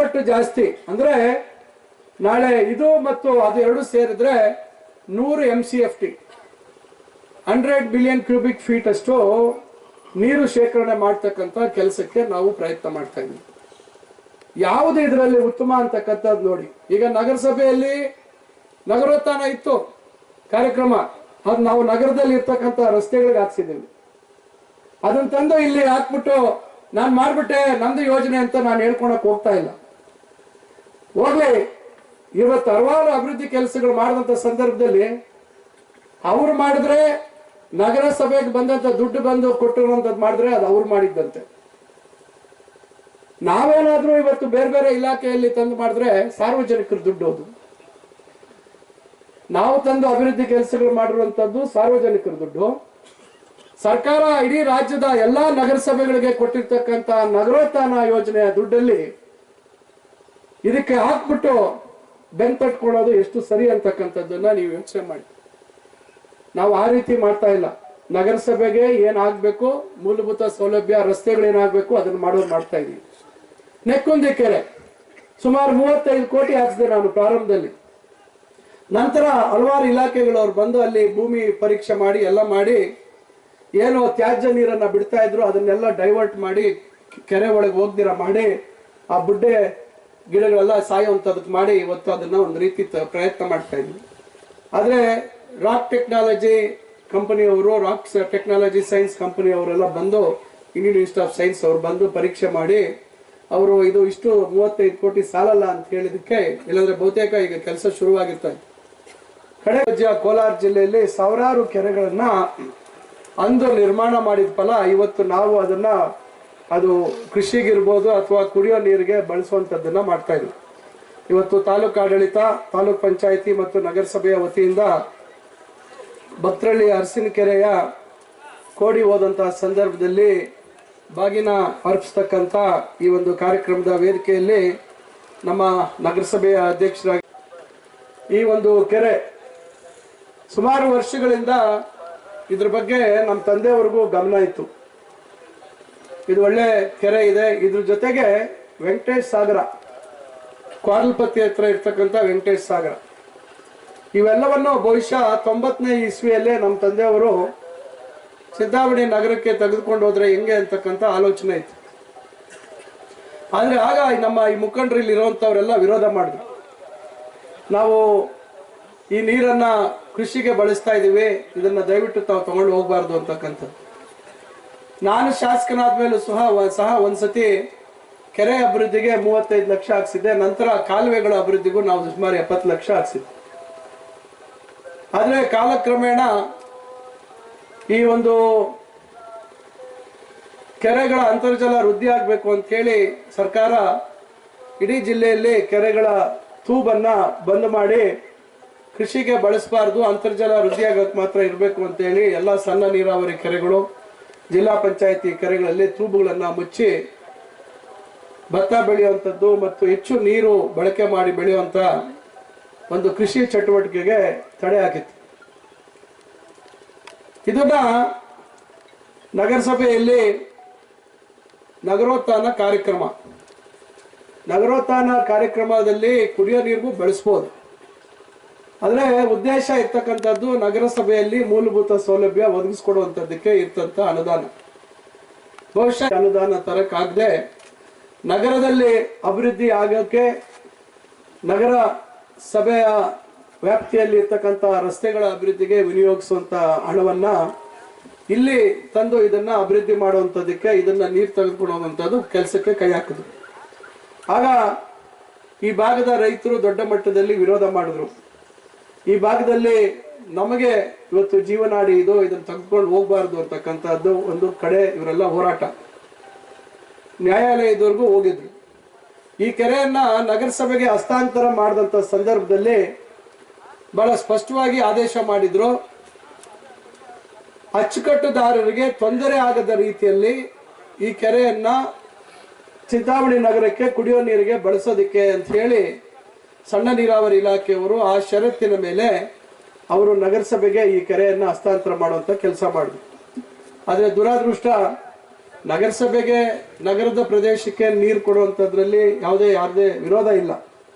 ಪಟ್ಟು ಜಾಸ್ತಿ. ಅಂದ್ರೆ ನಾಳೆ ಇದು ಮತ್ತು ಅದು ಎರಡು ಸೇರಿದ್ರೆ 100 MCFT 100 ಬಿಲಿಯನ್ ಕ್ಯೂಬಿಕ್ ಫೀಟ್ ಅಷ್ಟು ನೀರು ಶೇಖರಣೆ ಮಾಡ್ತಕ್ಕಂಥ ಕೆಲಸಕ್ಕೆ ನಾವು ಪ್ರಯತ್ನ ಮಾಡ್ತಾ ಇದ್ದೀವಿ. ಯಾವುದು ಇದರಲ್ಲಿ ಉತ್ತಮ ಅಂತಕ್ಕಂಥದ್ದು ನೋಡಿ. ಈಗ ನಗರಸಭೆಯಲ್ಲಿ ನಗರೋತ್ಥಾನ ಇತ್ತು ಕಾರ್ಯಕ್ರಮ, ಅದು ನಾವು ನಗರದಲ್ಲಿ ಇರ್ತಕ್ಕಂಥ ರಸ್ತೆಗಳಿಗೆ ಹಾಕ್ಸಿದ್ದೀವಿ. ಅದನ್ನ ತಂದು ಇಲ್ಲಿ ಹಾಕ್ಬಿಟ್ಟು ನಾನು ಮಾಡ್ಬಿಟ್ಟೆ ನಂದು ಯೋಜನೆ ಅಂತ ನಾನು ಹೇಳ್ಕೊಳಕ್ ಹೋಗ್ತಾ ಇಲ್ಲ. ಹೋಗ್ಲಿ, ಇವತ್ತು ಹಲವಾರು ಅಭಿವೃದ್ಧಿ ಕೆಲಸಗಳು ಮಾಡಿದಂತ ಸಂದರ್ಭದಲ್ಲಿ ಅವ್ರು ಮಾಡಿದ್ರೆ ನಗರಸಭೆಗೆ ಬಂದಂತ ದುಡ್ಡು ಬಂದು ಕೊಟ್ಟಿರುವಂತದ್ದು ಮಾಡಿದ್ರೆ ಅದು ಅವ್ರು ಮಾಡಿದ್ದಂತೆ. ನಾವೇನಾದ್ರೂ ಇವತ್ತು ಬೇರೆ ಬೇರೆ ಇಲಾಖೆಯಲ್ಲಿ ತಂದು ಮಾಡಿದ್ರೆ ಸಾರ್ವಜನಿಕರ ದುಡ್ಡು ಅದು. ನಾವು ತಂದು ಅಭಿವೃದ್ಧಿ ಕೆಲಸಗಳು ಮಾಡಿರುವಂತದ್ದು ಸಾರ್ವಜನಿಕರ ದುಡ್ಡು. ಸರ್ಕಾರ ಇಡೀ ರಾಜ್ಯದ ಎಲ್ಲಾ ನಗರಸಭೆಗಳಿಗೆ ಕೊಟ್ಟಿರ್ತಕ್ಕಂಥ ನಗರೋತ್ಥಾನ ಯೋಜನೆಯ ದುಡ್ಡಲ್ಲಿ ಇದಕ್ಕೆ ಹಾಕ್ಬಿಟ್ಟು ಬೆಂಕಟ್ಕೊಳ್ಳೋದು ಎಷ್ಟು ಸರಿ ಅಂತಕ್ಕಂಥದ್ದನ್ನ ನೀವು ಯೋಚನೆ ಮಾಡಿ. ನಾವು ಆ ರೀತಿ ಮಾಡ್ತಾ ಇಲ್ಲ. ನಗರಸಭೆಗೆ ಏನಾಗಬೇಕು, ಮೂಲಭೂತ ಸೌಲಭ್ಯ, ರಸ್ತೆಗಳು ಏನಾಗಬೇಕು ಅದನ್ನು ಮಾಡ್ತಾ ಇದೀವಿ. ನೆಕ್ಕುಂದಿ ಕೆರೆ ಸುಮಾರು 35 ಕೋಟಿ ಹಾಕಿಸಿದೆ ನಾನು ಪ್ರಾರಂಭದಲ್ಲಿ. ನಂತರ ಹಲವಾರು ಇಲಾಖೆಗಳವ್ರು ಬಂದು ಅಲ್ಲಿ ಭೂಮಿ ಪರೀಕ್ಷೆ ಮಾಡಿ ಎಲ್ಲ ಮಾಡಿ ಏನು ತ್ಯಾಜ್ಯ ನೀರನ್ನ ಬಿಡ್ತಾ ಇದ್ರು ಅದನ್ನೆಲ್ಲ ಡೈವರ್ಟ್ ಮಾಡಿ ಕೆರೆ ಒಳಗೆ ಹೋಗ್ದಿರ ಮಾಡಿ ಆ ಬುಡ್ಡೆ ಗಿಡಗಳೆಲ್ಲ ಸಾಯುವಂಥದಕ್ಕೆ ಮಾಡಿ ಇವತ್ತು ಅದನ್ನ ಒಂದು ರೀತಿ ಪ್ರಯತ್ನ ಮಾಡ್ತಾ ಇದ್ವಿ. ಆದ್ರೆ ರಾಕ್ ಟೆಕ್ನಾಲಜಿ ಕಂಪನಿಯವರು, ರಾಕ್ ಟೆಕ್ನಾಲಜಿ ಸೈನ್ಸ್ ಕಂಪನಿಯವರೆಲ್ಲ ಬಂದು, ಇಂಡಿಯನ್ ಇನ್ಸ್ಟಿಟ್ಯೂಟ್ ಆಫ್ ಸೈನ್ಸ್ ಅವರು ಬಂದು ಪರೀಕ್ಷೆ ಮಾಡಿ ಅವರು ಇದು ಇಷ್ಟು 35 ಕೋಟಿ ಸಾಲಲ್ಲ ಅಂತ ಹೇಳಿದಕ್ಕೆ, ಇಲ್ಲಾಂದ್ರೆ ಬಹುತೇಕ ಈಗ ಕೆಲಸ ಶುರುವಾಗಿರ್ತಾರೆ. ಕಡೆ ಕೋಲಾರ ಜಿಲ್ಲೆಯಲ್ಲಿ ಸಾವಿರಾರು ಕೆರೆಗಳನ್ನ ಅಂದು ನಿರ್ಮಾಣ ಮಾಡಿದ ಫಲ ಇವತ್ತು ನಾವು ಅದನ್ನ ಅದು ಕೃಷಿಗಿರ್ಬೋದು ಅಥವಾ ಕುಡಿಯೋ ನೀರಿಗೆ ಬಳಸುವಂತದ್ದನ್ನ ಮಾಡ್ತಾ ಇದ್ವಿ. ಇವತ್ತು ತಾಲೂಕು ಆಡಳಿತ, ತಾಲೂಕ್ ಪಂಚಾಯಿತಿ ಮತ್ತು ನಗರಸಭೆಯ ವತಿಯಿಂದ ಭಕ್ತರಳ್ಳಿ ಅರಸಿನ ಕೆರೆಯ ಕೋಡಿ ಹೋದಂತಹ ಸಂದರ್ಭದಲ್ಲಿ ಬಾಗಿನ ಅರ್ಪಿಸ್ತಕ್ಕಂಥ ಈ ಒಂದು ಕಾರ್ಯಕ್ರಮದ ವೇದಿಕೆಯಲ್ಲಿ ನಮ್ಮ ನಗರಸಭೆಯ ಅಧ್ಯಕ್ಷರಾಗಿ ಈ ಒಂದು ಕೆರೆ ಸುಮಾರು ವರ್ಷಗಳಿಂದ ಇದ್ರ ಬಗ್ಗೆ ನಮ್ಮ ತಂದೆಯವರೆಗೂ ಗಮನ ಇತ್ತು. ಇದು ಒಳ್ಳೆ ಕೆರೆ ಇದೆ. ಇದ್ರ ಜೊತೆಗೆ ವೆಂಕಟೇಶ್ ಸಾಗರ, ಕ್ವಾರಲ್ಪತ್ತಿ ಹತ್ರ ಇರ್ತಕ್ಕಂಥ ವೆಂಕಟೇಶ್ ಸಾಗರ, ಇವೆಲ್ಲವನ್ನು ಬಹುಶಃ 90ನೇ ಇಸ್ವಿಯಲ್ಲೇ ನಮ್ಮ ತಂದೆಯವರು ಸಿದ್ದಾವಣಿ ನಗರಕ್ಕೆ ತೆಗೆದುಕೊಂಡು ಹೋದ್ರೆ ಹೆಂಗೆ ಅಂತಕ್ಕಂಥ ಆಲೋಚನೆ ಇತ್ತು. ಆದ್ರೆ ಆಗ ನಮ್ಮ ಈ ಮುಖಂಡರು ಇಲ್ಲಿ ಇರುವಂತವರೆಲ್ಲ ವಿರೋಧ ಮಾಡಿದ್ರು. ನಾವು ಈ ನೀರನ್ನ ಕೃಷಿಗೆ ಬಳಸ್ತಾ ಇದೀವಿ, ಇದನ್ನ ದಯವಿಟ್ಟು ತಾವು ತಗೊಂಡು ಹೋಗ್ಬಾರ್ದು ಅಂತಕ್ಕಂಥದ್ದು. ನಾನು ಶಾಸಕನಾದ್ಮೇಲೂ ಸಹ ಒಂದ್ಸತಿ ಕೆರೆ ಅಭಿವೃದ್ಧಿಗೆ 35 ಲಕ್ಷ ಹಾಕ್ಸಿದ್ದೆ. ನಂತರ ಕಾಲುವೆಗಳ ಅಭಿವೃದ್ಧಿಗೂ ನಾವು ಸುಮಾರು 70 ಲಕ್ಷ ಹಾಕ್ಸಿದ್ದೆ. ಆದ್ರೆ ಕಾಲಕ್ರಮೇಣ ಈ ಒಂದು ಕೆರೆಗಳ ಅಂತರ್ಜಲ ವೃದ್ಧಿ ಆಗ್ಬೇಕು ಅಂತ ಹೇಳಿ ಸರ್ಕಾರ ಇಡೀ ಜಿಲ್ಲೆಯಲ್ಲಿ ಕೆರೆಗಳ ತೂಬನ್ನ ಬಂದ್ ಮಾಡಿ ಕೃಷಿಗೆ ಬಳಸಬಾರ್ದು, ಅಂತರ್ಜಲ ವೃದ್ಧಿ ಆಗಕ್ಕೆ ಮಾತ್ರ ಇರಬೇಕು ಅಂತ ಹೇಳಿ ಎಲ್ಲ ಸಣ್ಣ ನೀರಾವರಿ ಕೆರೆಗಳು, ಜಿಲ್ಲಾ ಪಂಚಾಯತಿ ಕೆರೆಗಳಲ್ಲಿ ತೂಬುಗಳನ್ನ ಮುಚ್ಚಿ ಭತ್ತ ಬೆಳೆಯುವಂಥದ್ದು ಮತ್ತು ಹೆಚ್ಚು ನೀರು ಬಳಕೆ ಮಾಡಿ ಬೆಳೆಯುವಂತ ಒಂದು ಕೃಷಿ ಚಟುವಟಿಕೆಗೆ ತಡೆ ಹಾಕಿತ್ತು. ಇದನ್ನ ನಗರಸಭೆಯಲ್ಲಿ ನಗರೋತ್ಥಾನ ಕಾರ್ಯಕ್ರಮದಲ್ಲಿ ಕುಡಿಯೋ ನೀರಿಗೂ ಬೆಳೆಸ್ಬೋದು. ಆದ್ರೆ ಉದ್ದೇಶ ಇರ್ತಕ್ಕಂಥದ್ದು ನಗರಸಭೆಯಲ್ಲಿ ಮೂಲಭೂತ ಸೌಲಭ್ಯ ಒದಗಿಸ್ಕೊಡುವಂಥದ್ದಕ್ಕೆ ಇರ್ತಂತ ಅನುದಾನ. ಬಹುಶಃ ಅನುದಾನ ತರಕ್ಕಾಗದೆ ನಗರದಲ್ಲಿ ಅಭಿವೃದ್ಧಿ ಆಗೋಕ್ಕೆ ನಗರ ಸಭೆಯ ವ್ಯಾಪ್ತಿಯಲ್ಲಿ ಇರ್ತಕ್ಕಂಥ ರಸ್ತೆಗಳ ಅಭಿವೃದ್ಧಿಗೆ ವಿನಿಯೋಗಿಸುವಂತ ಹಣವನ್ನ ಇಲ್ಲಿ ತಂದು ಇದನ್ನ ಅಭಿವೃದ್ಧಿ ಮಾಡುವಂಥದ್ದಕ್ಕೆ, ಇದನ್ನ ನೀರು ತೆಗೆದುಕೊಂಡು ಹೋಗುವಂಥದ್ದು ಕೆಲಸಕ್ಕೆ ಕೈ ಹಾಕಿದ್ರು. ಆಗ ಈ ಭಾಗದ ರೈತರು ದೊಡ್ಡ ಮಟ್ಟದಲ್ಲಿ ವಿರೋಧ ಮಾಡಿದ್ರು. ಈ ಭಾಗದಲ್ಲಿ ನಮಗೆ ಇವತ್ತು ಜೀವನಾಡಿ ಇದು, ಇದನ್ನು ತೆಗೆದುಕೊಂಡು ಹೋಗ್ಬಾರ್ದು ಅಂತಕ್ಕಂಥದ್ದು ಒಂದು ಕಡೆ ಇವರೆಲ್ಲ ಹೋರಾಟ, ನ್ಯಾಯಾಲಯದವರೆಗೂ ಹೋಗಿದ್ರು. ಈ ಕೆರೆಯನ್ನ ನಗರಸಭೆಗೆ ಹಸ್ತಾಂತರ ಮಾಡಿದಂತ ಸಂದರ್ಭದಲ್ಲಿ ಬಹಳ ಸ್ಪಷ್ಟವಾಗಿ ಆದೇಶ ಮಾಡಿದ್ರು, ಅಚ್ಚುಕಟ್ಟುದಾರರಿಗೆ ತೊಂದರೆ ಆಗದ ರೀತಿಯಲ್ಲಿ ಈ ಕೆರೆಯನ್ನ ಚಿಂತಾಮಣಿ ನಗರಕ್ಕೆ ಕುಡಿಯೋ ನೀರಿಗೆ ಬಳಸೋದಿಕ್ಕೆ ಅಂತ ಹೇಳಿ ಸಣ್ಣ ನೀರಾವರಿ ಇಲಾಖೆಯವರು ಆ ಷರತ್ತಿನ ಮೇಲೆ ಅವರು ನಗರಸಭೆಗೆ ಈ ಕೆರೆಯನ್ನ ಹಸ್ತಾಂತರ ಮಾಡುವಂತ ಕೆಲಸ ಮಾಡಿದ್ರು. ಆದ್ರೆ ದುರಾದೃಷ್ಟ ನಗರಸಭೆಗೆ ನಗರದ ಪ್ರದೇಶಕ್ಕೆ ನೀರು ಕೊಡುವಂಥದ್ರಲ್ಲಿ ಯಾವುದೇ ವಿರೋಧ ಇಲ್ಲ.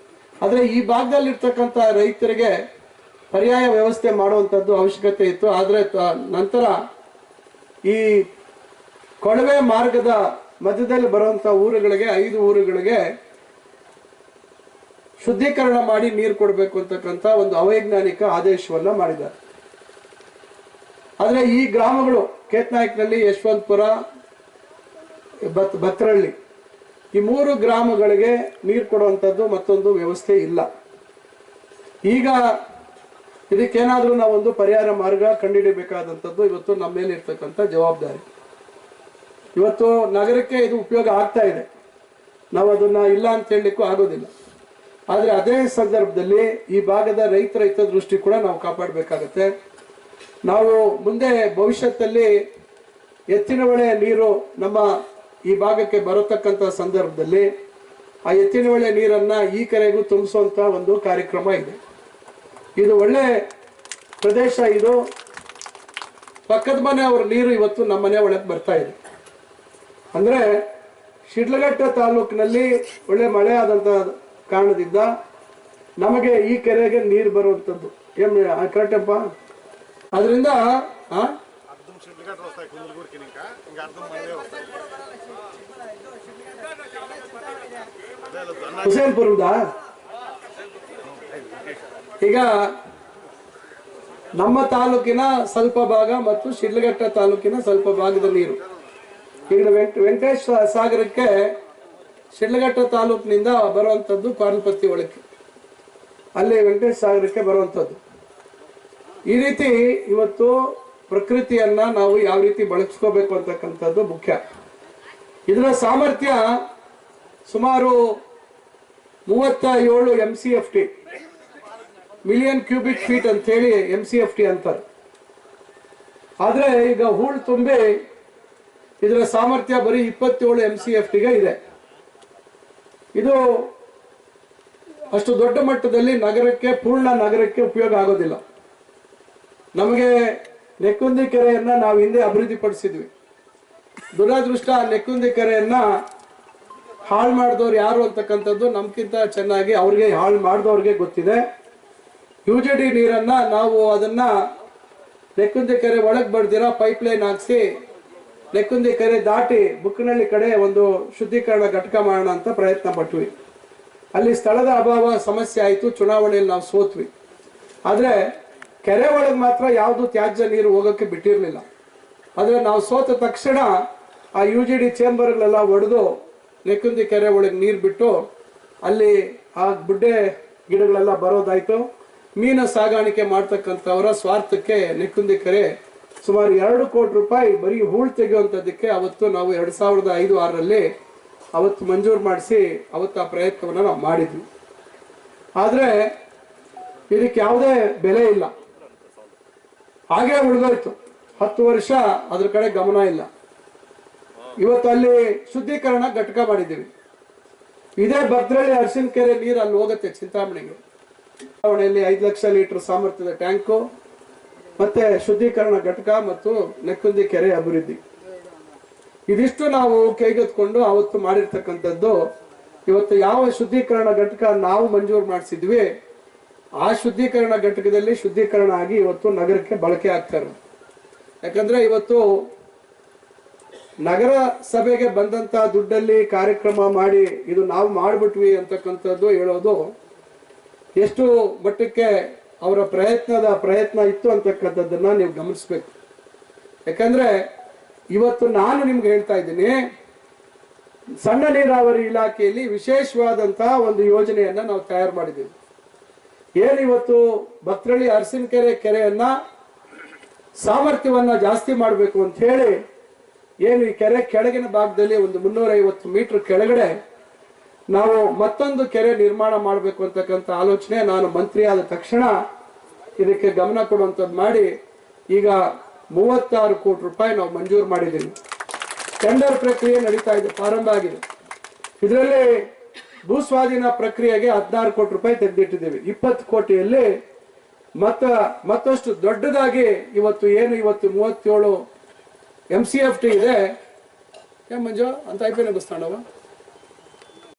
ಆದರೆ ಈ ಭಾಗದಲ್ಲಿರ್ತಕ್ಕಂಥ ರೈತರಿಗೆ ಪರ್ಯಾಯ ವ್ಯವಸ್ಥೆ ಮಾಡುವಂಥದ್ದು ಅವಶ್ಯಕತೆ ಇತ್ತು. ಆದರೆ ನಂತರ ಈ ಕೊಳವೆ ಮಾರ್ಗದ ಮಧ್ಯದಲ್ಲಿ ಬರುವಂಥ ಊರುಗಳಿಗೆ 5 ಊರುಗಳಿಗೆ ಶುದ್ಧೀಕರಣ ಮಾಡಿ ನೀರು ಕೊಡಬೇಕು ಅಂತಕ್ಕಂಥ ಒಂದು ಅವೈಜ್ಞಾನಿಕ ಆದೇಶವನ್ನ ಮಾಡಿದ್ದಾರೆ. ಆದರೆ ಈ ಗ್ರಾಮಗಳು ಕೇತ್ನಾಯಕನಹಳ್ಳಿ, ಯಶವಂತಪುರ, ಭತ್ರಹಳ್ಳಿ ಈ 3 ಗ್ರಾಮಗಳಿಗೆ ನೀರು ಕೊಡುವಂಥದ್ದು ಮತ್ತೊಂದು ವ್ಯವಸ್ಥೆ ಇಲ್ಲ. ಈಗ ಇದಕ್ಕೇನಾದ್ರೂ ನಾವೊಂದು ಪರಿಹಾರ ಮಾರ್ಗ ಕಂಡುಹಿಡಿಯಬೇಕಾದಂಥದ್ದು ಇವತ್ತು ನಮ್ಮ ಮೇಲೆ ಇರ್ತಕ್ಕಂಥ ಜವಾಬ್ದಾರಿ. ಇವತ್ತು ನಗರಕ್ಕೆ ಇದು ಉಪಯೋಗ ಆಗ್ತಾ ಇದೆ, ನಾವು ಅದನ್ನ ಇಲ್ಲ ಅಂತ ಹೇಳಲಿಕ್ಕೂ ಆಗೋದಿಲ್ಲ. ಆದರೆ ಅದೇ ಸಂದರ್ಭದಲ್ಲಿ ಈ ಭಾಗದ ರೈತರ ಹಿತದೃಷ್ಟಿ ಕೂಡ ನಾವು ಕಾಪಾಡಬೇಕಾಗತ್ತೆ. ನಾವು ಮುಂದೆ ಭವಿಷ್ಯದಲ್ಲಿ ಎತ್ತಿನ ಹೊಳೆ ನೀರು ನಮ್ಮ ಈ ಭಾಗಕ್ಕೆ ಬರತಕ್ಕಂಥ ಸಂದರ್ಭದಲ್ಲಿ ಆ ಎತ್ತಿನ ಹೊಳೆ ನೀರನ್ನ ಈ ಕೆರೆಗೂ ತುಂಬಿಸುವಂತ ಒಂದು ಕಾರ್ಯಕ್ರಮ ಇದೆ. ಇದು ಒಳ್ಳೆ ಪ್ರದೇಶ. ಇದು ಪಕ್ಕದ ಮನೆ ಅವರ ನೀರು ಇವತ್ತು ನಮ್ಮ ಮನೆ ಒಳಗೆ ಬರ್ತಾ ಇದೆ. ಅಂದ್ರೆ ಶಿಡ್ಲಘಟ್ಟ ತಾಲೂಕಿನಲ್ಲಿ ಒಳ್ಳೆ ಮಳೆ ಆದಂತ ಕಾರಣದಿಂದ ನಮಗೆ ಈ ಕೆರೆಗೆ ನೀರು ಬರುವಂಥದ್ದು ಕರೆಕ್ಟಪ್ಪ. ಅದರಿಂದ ಹುಸೇನ್ಪುರದ ಈಗ ನಮ್ಮ ತಾಲೂಕಿನ ಸ್ವಲ್ಪ ಭಾಗ ಮತ್ತು ಶಿಡ್ಲಘಟ್ಟ ತಾಲೂಕಿನ ಸ್ವಲ್ಪ ಭಾಗದ ನೀರು ಈಗ ವೆಂಕಟೇಶ್ ಸಾಗರಕ್ಕೆ ಶಿಡ್ಲಘಟ್ಟ ತಾಲೂಕಿನಿಂದ ಬರುವಂಥದ್ದು ಕ್ವಾರಲ್ಪತ್ತಿ ಒಳಕ್ಕೆ, ಅಲ್ಲಿ ವೆಂಕಟೇಶ್ ಸಾಗರಕ್ಕೆ ಬರುವಂಥದ್ದು. ಈ ರೀತಿ ಇವತ್ತು ಪ್ರಕೃತಿಯನ್ನ ನಾವು ಯಾವ ರೀತಿ ಬಳಸ್ಕೋಬೇಕು ಅಂತಕ್ಕಂಥದ್ದು ಮುಖ್ಯ. ಇದರ ಸಾಮರ್ಥ್ಯ ಸುಮಾರು 37 MCFT, ಮಿಲಿಯನ್ ಕ್ಯೂಬಿಕ್ ಫೀಟ್ ಅಂತ ಹೇಳಿ MCFT ಅಂತಾರೆ. ಆದ್ರೆ ಈಗ ಹೂಳು ತುಂಬಿ ಇದರ ಸಾಮರ್ಥ್ಯ ಬರೀ 27 MCFTಗೆ ಇದೆ. ಇದು ಅಷ್ಟು ದೊಡ್ಡ ಮಟ್ಟದಲ್ಲಿ ನಗರಕ್ಕೆ, ಪೂರ್ಣ ನಗರಕ್ಕೆ ಉಪಯೋಗ ಆಗೋದಿಲ್ಲ. ನಮಗೆ ನೆಕ್ಕುಂದಿ ಕೆರೆಯನ್ನ ನಾವು ಹಿಂದೆ ಅಭಿವೃದ್ಧಿ ಪಡಿಸಿದ್ವಿ. ದುರದೃಷ್ಟ ನೆಕ್ಕುಂದಿ ಕೆರೆಯನ್ನ ಹಾಳು ಮಾಡಿದವ್ರು ಯಾರು ಅಂತಕ್ಕಂಥದ್ದು ನಮ್ಗಿಂತ ಚೆನ್ನಾಗಿ ಅವ್ರಿಗೆ ಹಾಳು ಮಾಡಿದವ್ರಿಗೆ ಗೊತ್ತಿದೆ. UGD ನೀರನ್ನ ನಾವು ಅದನ್ನ ನೆಕ್ಕುಂದಿ ಕೆರೆ ಒಳಗೆ ಬಡ್ದಿರ ಪೈಪ್ ಲೈನ್ ಹಾಕ್ಸಿ ನೆಕ್ಕುಂದಿ ಕೆರೆ ದಾಟಿ ಬುಕ್ಕನಹಳ್ಳಿ ಕಡೆ ಒಂದು ಶುದ್ಧೀಕರಣ ಘಟಕ ಮಾಡೋಣ ಅಂತ ಪ್ರಯತ್ನ ಪಟ್ವಿ. ಅಲ್ಲಿ ಸ್ಥಳದ ಅಭಾವ ಸಮಸ್ಯೆ ಆಯಿತು, ಚುನಾವಣೆಯಲ್ಲಿ ನಾವು ಸೋತ್ವಿ. ಆದ್ರೆ ಕೆರೆ ಒಳಗೆ ಮಾತ್ರ ಯಾವುದು ತ್ಯಾಜ್ಯ ನೀರು ಹೋಗೋಕ್ಕೆ ಬಿಟ್ಟಿರಲಿಲ್ಲ. ಆದರೆ ನಾವು ಸೋತ ತಕ್ಷಣ ಆ UGD ಚೇಂಬರ್ಗಳೆಲ್ಲ ಒಡೆದು ನೆಕ್ಕುಂದಿ ಕೆರೆ ಒಳಗೆ ನೀರು ಬಿಟ್ಟು ಅಲ್ಲಿ ಆ ಗುಡ್ಡೆ ಗಿಡಗಳೆಲ್ಲ ಬರೋದಾಯ್ತು. ಮೀನು ಸಾಗಾಣಿಕೆ ಮಾಡ್ತಕ್ಕಂಥವರ ಸ್ವಾರ್ಥಕ್ಕೆ ನೆಕ್ಕುಂದಿ ಕೆರೆ ಸುಮಾರು 2 ಕೋಟಿ ರೂಪಾಯಿ ಬರೀ ಹೂಳು ತೆಗೆಯುವಂಥದ್ದಕ್ಕೆ ಅವತ್ತು ನಾವು 2005-6ರಲ್ಲಿ ಅವತ್ತು ಮಂಜೂರು ಮಾಡಿಸಿ ಅವತ್ತು ಆ ಪ್ರಯತ್ನವನ್ನು ನಾವು ಮಾಡಿದ್ವಿ. ಆದರೆ ಇದಕ್ಕೆ ಯಾವುದೇ ಬೆಲೆ ಇಲ್ಲ, ಹಾಗೆ ಉಳಿದೋಯ್ತು. 10 ವರ್ಷ ಅದ್ರ ಕಡೆ ಗಮನ ಇಲ್ಲ. ಇವತ್ತು ಅಲ್ಲಿ ಶುದ್ಧೀಕರಣ ಘಟಕ ಮಾಡಿದ್ದೀವಿ. ಇದೇ ಭದ್ರಳ್ಳಿ ಅರಸಿನಕೆರೆ ನೀರು ಅಲ್ಲಿ ಹೋಗುತ್ತೆ ಚಿಂತಾಮಣಿಗೆ. ಚುನಾವಣೆಯಲ್ಲಿ 5 ಲಕ್ಷ ಲೀಟರ್ ಸಾಮರ್ಥ್ಯದ ಟ್ಯಾಂಕು ಮತ್ತೆ ಶುದ್ಧೀಕರಣ ಘಟಕ ಮತ್ತು ನೆಕ್ಕುಂದಿ ಕೆರೆ ಅಭಿವೃದ್ಧಿ, ಇದಿಷ್ಟು ನಾವು ಕೈಗೆತ್ಕೊಂಡು ಅವತ್ತು ಮಾಡಿರ್ತಕ್ಕಂಥದ್ದು. ಇವತ್ತು ಯಾವ ಶುದ್ಧೀಕರಣ ಘಟಕ ನಾವು ಮಂಜೂರು ಮಾಡಿಸಿದ್ವಿ ಆ ಶುದ್ಧೀಕರಣ ಘಟಕದಲ್ಲಿ ಶುದ್ಧೀಕರಣ ಆಗಿ ಇವತ್ತು ನಗರಕ್ಕೆ ಬಳಕೆ ಆಗ್ತಾರೆ. ಯಾಕಂದ್ರೆ ಇವತ್ತು ನಗರ ಸಭೆಗೆ ಬಂದಂತ ದುಡ್ಡಲ್ಲಿ ಕಾರ್ಯಕ್ರಮ ಮಾಡಿ ಇದು ನಾವು ಮಾಡ್ಬಿಟ್ವಿ ಅಂತಕ್ಕಂಥದ್ದು ಹೇಳೋದು ಎಷ್ಟು ಮಟ್ಟಕ್ಕೆ ಅವರ ಪ್ರಯತ್ನ ಇತ್ತು ಅಂತಕ್ಕಂಥದ್ದನ್ನ ನೀವು ಗಮನಿಸ್ಬೇಕು. ಯಾಕಂದ್ರೆ ಇವತ್ತು ನಾನು ನಿಮ್ಗೆ ಹೇಳ್ತಾ ಇದ್ದೀನಿ, ಸಣ್ಣ ನೀರಾವರಿ ಇಲಾಖೆಯಲ್ಲಿ ವಿಶೇಷವಾದಂತಹ ಒಂದು ಯೋಜನೆಯನ್ನ ನಾವು ತಯಾರು ಮಾಡಿದ್ದೀವಿ. ಏನಿವತ್ತು ಭದ್ರಳ್ಳಿ ಅರಸಿನಕೆರೆ ಕೆರೆಯನ್ನ ಸಾಮರ್ಥ್ಯವನ್ನ ಜಾಸ್ತಿ ಮಾಡಬೇಕು ಅಂತ ಹೇಳಿ ಏನು ಈ ಕೆರೆ ಕೆಳಗಿನ ಭಾಗದಲ್ಲಿ ಒಂದು 350 ಮೀಟರ್ ಕೆಳಗಡೆ ನಾವು ಮತ್ತೊಂದು ಕೆರೆ ನಿರ್ಮಾಣ ಮಾಡಬೇಕು ಅಂತಕ್ಕಂಥ ಆಲೋಚನೆ ನಾನು ಮಂತ್ರಿ ಆದ ತಕ್ಷಣ ಇದಕ್ಕೆ ಗಮನ ಕೊಡುವಂಥದ್ದು ಮಾಡಿ ಈಗ 36 ಕೋಟಿ ರೂಪಾಯಿ ನಾವು ಮಂಜೂರು ಮಾಡಿದ್ದೀವಿ. ಟೆಂಡರ್ ಪ್ರಕ್ರಿಯೆ ನಡೀತಾ ಇದೆ, ಪ್ರಾರಂಭ ಆಗಿದೆ. ಇದರಲ್ಲಿ ಭೂಸ್ವಾಧೀನ ಪ್ರಕ್ರಿಯೆಗೆ 16 ಕೋಟಿ ರೂಪಾಯಿ ತೆಗೆದಿಟ್ಟಿದ್ದೀವಿ. 20 ಕೋಟಿಯಲ್ಲಿ ಮತ್ತಷ್ಟು ದೊಡ್ಡದಾಗಿ ಇವತ್ತು 37 MCFT ಇದೆ, ಏ ಮಂಜು ಅಂತ అయిపోయినా ಬస్తాంಡವ